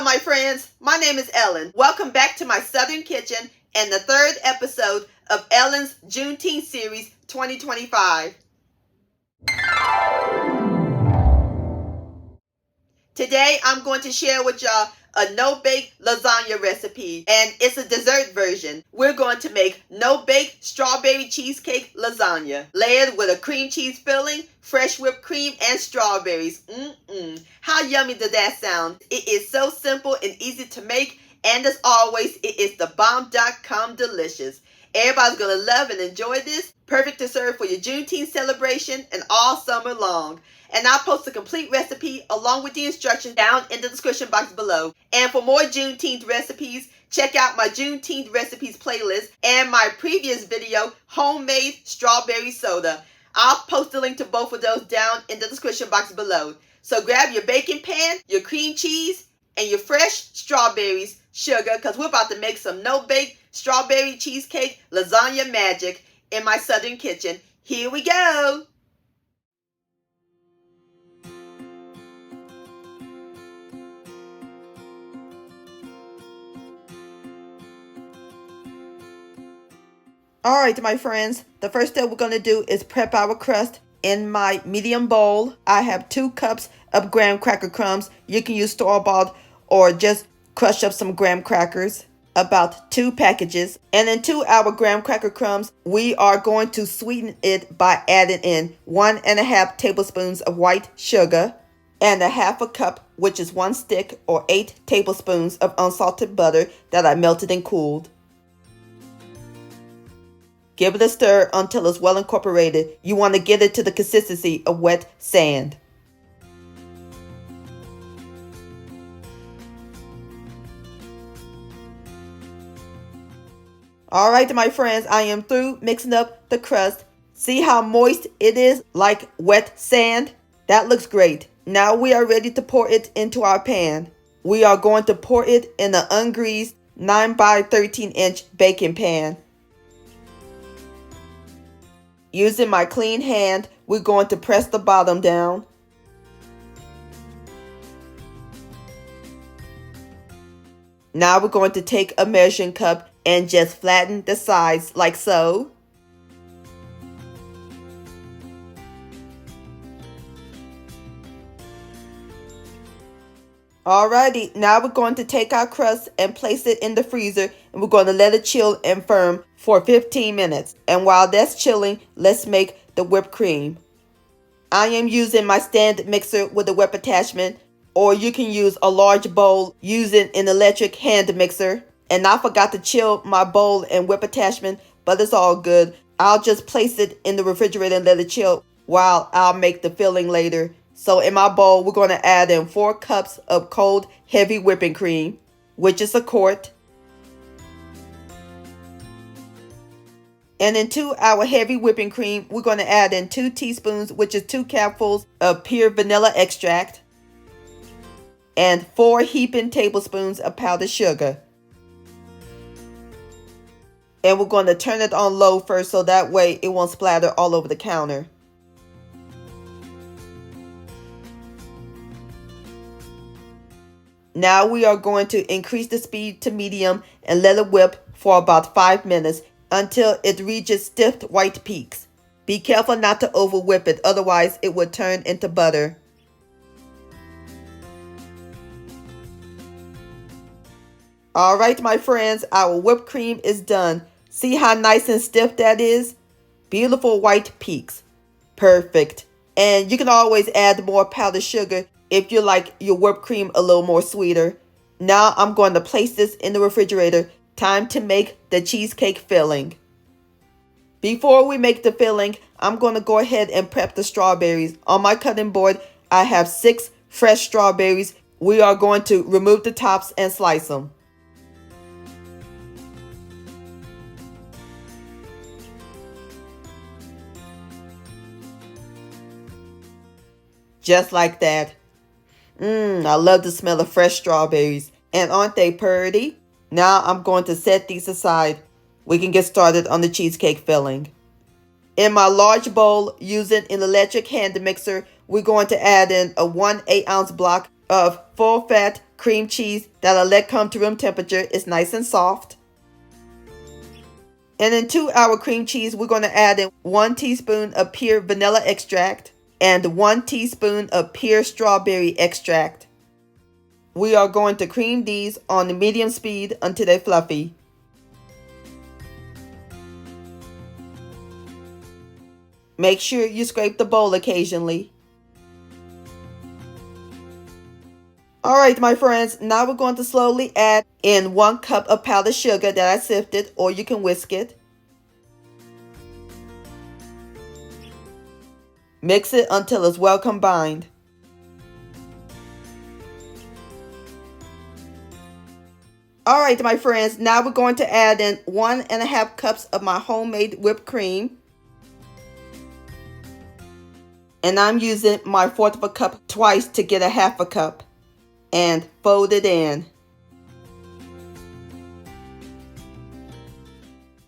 Hello, my friends. My name is Ellen. Welcome back to my Southern Kitchen and the third episode of Ellen's Juneteenth Series 2025. Today, I'm going to share with y'all a No Bake Lasagna recipe, and it's a dessert version. We're going to make No Bake Strawberry Cheesecake Lasagna, layered with a cream cheese filling, fresh whipped cream, and strawberries. How yummy does that sound? It is so simple and easy to make, and as always, it is the bomb.com delicious. Everybody's going to love and enjoy this. Perfect to serve for your Juneteenth celebration and all summer long. And I'll post a complete recipe along with the instructions down in the description box below. And for more Juneteenth recipes, check out my Juneteenth recipes playlist and my previous video, Homemade Strawberry Soda. I'll post a link to both of those down in the description box below. So grab your baking pan, your cream cheese, and your fresh strawberries, sugar, because we're about to make some no-bake strawberry cheesecake lasagna magic in my Southern kitchen. Here we go! Alright, my friends, the first step we're going to do is prep our crust. In my medium bowl, I have 2 cups of graham cracker crumbs. You can use store-bought or just crush up some graham crackers, about 2 packages. And into our graham cracker crumbs, we are going to sweeten it by adding in 1.5 tablespoons of white sugar and 1/2 cup, which is 1 stick or 8 tablespoons of unsalted butter that I melted and cooled. Give it a stir until it's well incorporated. You want to get it to the consistency of wet sand. Alright, my friends, I am through mixing up the crust. See how moist it is, like wet sand? That looks great. Now we are ready to pour it into our pan. We are going to pour it in an ungreased 9 by 13 inch baking pan. Using my clean hand, we're going to press the bottom down. Now we're going to take a measuring cup and just flatten the sides like so. Alrighty, now we're going to take our crust and place it in the freezer, and we're going to let it chill and firm for 15 minutes. And while that's chilling, let's make the whipped cream. I am using my stand mixer with a whip attachment, or you can use a large bowl using an electric hand mixer. And I forgot to chill my bowl and whip attachment, but it's all good. I'll just place it in the refrigerator and let it chill while I'll make the filling later. So in my bowl, we're going to add in 4 cups of cold, heavy whipping cream, which is a quart. And into our heavy whipping cream, we're going to add in 2 teaspoons, which is 2 cupfuls of pure vanilla extract, and 4 heaping tablespoons of powdered sugar. And we're going to turn it on low first so that way it won't splatter all over the counter. Now we are going to increase the speed to medium and let it whip for about 5 minutes until it reaches stiff white peaks. Be careful not to over whip it, otherwise it would turn into butter. Alright, my friends, our whipped cream is done. See how nice and stiff that is? Beautiful white peaks. Perfect. And you can always add more powdered sugar if you like your whipped cream a little more sweeter. Now I'm going to place this in the refrigerator. Time to make the cheesecake filling. Before we make the filling, I'm going to go ahead and prep the strawberries. On my cutting board, I have 6 fresh strawberries. We are going to remove the tops and slice them. Just like that. I love the smell of fresh strawberries. And aren't they pretty? Now I'm going to set these aside. We can get started on the cheesecake filling. In my large bowl, using an electric hand mixer, we're going to add in a 1/8 ounce block of full-fat cream cheese that I let come to room temperature. It's nice and soft. And into our cream cheese, we're going to add in 1 teaspoon of pure vanilla extract and 1 teaspoon of pure strawberry extract. We are going to cream these on the medium speed until they're fluffy. Make sure you scrape the bowl occasionally. Alright my friends, now we're going to slowly add in 1 cup of powdered sugar that I sifted, or you can whisk it. Mix it until it's well combined. Alright my friends, now we're going to add in 1.5 cups of my homemade whipped cream. And I'm using my 1/4 of a cup twice to get a 1/2 a cup. And fold it in.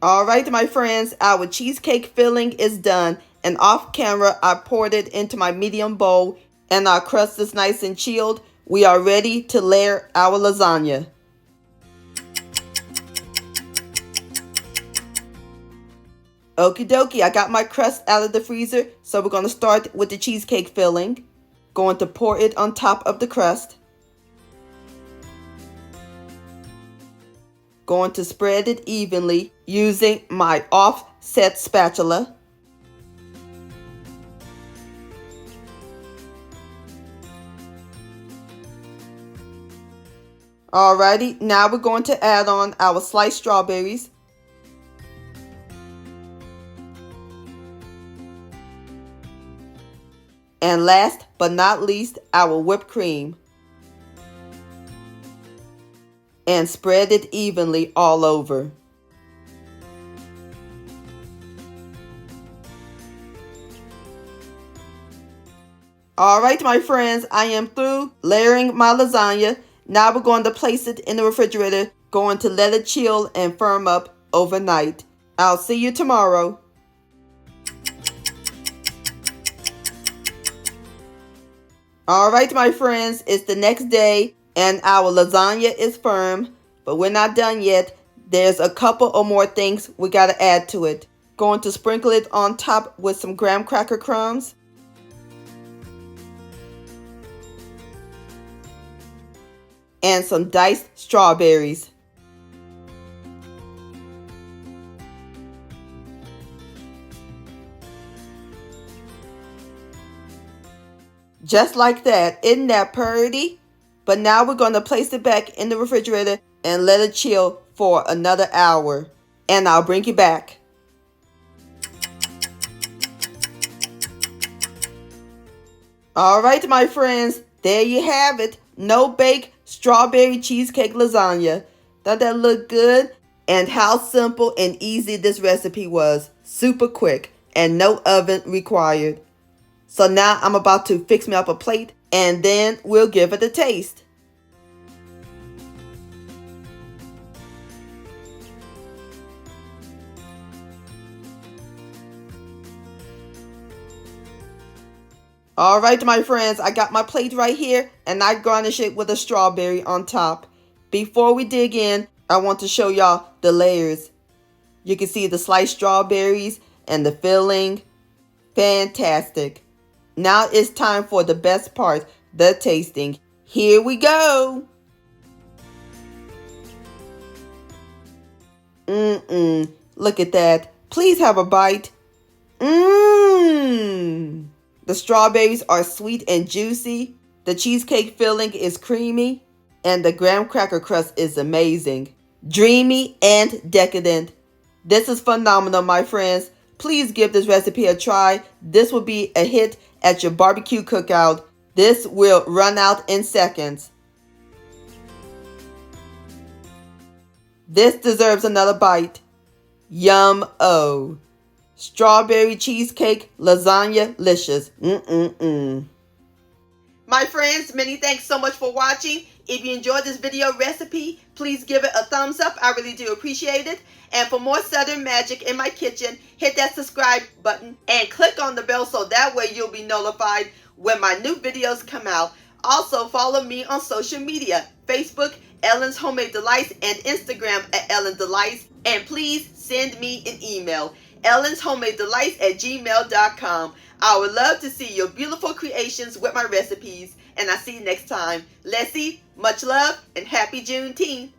Alright my friends, our cheesecake filling is done, and off camera I poured it into my medium bowl, and our crust is nice and chilled. We are ready to layer our lasagna. Okie dokie, I got my crust out of the freezer, so we're going to start with the cheesecake filling. Going to pour it on top of the crust. Going to spread it evenly using my offset spatula. Alrighty, now we're going to add on our sliced strawberries. And last but not least, our whipped cream. And spread it evenly all over. Alright my friends, I am through layering my lasagna. Now we're going to place it in the refrigerator, going to let it chill and firm up overnight. I'll see you tomorrow. Alright my friends, it's the next day and our lasagna is firm, but we're not done yet. There's a couple or more things we gotta add to it. Going to sprinkle it on top with some graham cracker crumbs. And some diced strawberries. Just like that, isn't that pretty? But now we're going to place it back in the refrigerator and let it chill for another hour. And I'll bring you back. Alright my friends, there you have it. No bake strawberry cheesecake lasagna. Doesn't that look good? And how simple and easy this recipe was. Super quick and no oven required. So now I'm about to fix me up a plate and then we'll give it a taste. Alright my friends, I got my plate right here and I garnish it with a strawberry on top. Before we dig in, I want to show y'all the layers. You can see the sliced strawberries and the filling. Fantastic. Now it's time for the best part, the tasting. Here we go. Look at that. Please have a bite. The strawberries are sweet and juicy. The cheesecake filling is creamy. And the graham cracker crust is amazing. Dreamy and decadent. This is phenomenal, my friends. Please give this recipe a try. This will be a hit at your BBQ Cookout. This will run out in seconds. This deserves another bite. Yum-o. Strawberry cheesecake lasagna-licious. My friends, many thanks so much for watching. If you enjoyed this video recipe, please give it a thumbs up. I really do appreciate it. And for more Southern magic in my kitchen, hit that subscribe button and click on the bell so that way you'll be notified when my new videos come out. Also, follow me on social media, Facebook, Ellen's Homemade Delights, and Instagram at Ellen Delights. And please send me an email, ellenshomemadedelights@gmail.com. I would love to see your beautiful creations with my recipes. And I'll see you next time. Let's eat. Much love and happy Juneteenth.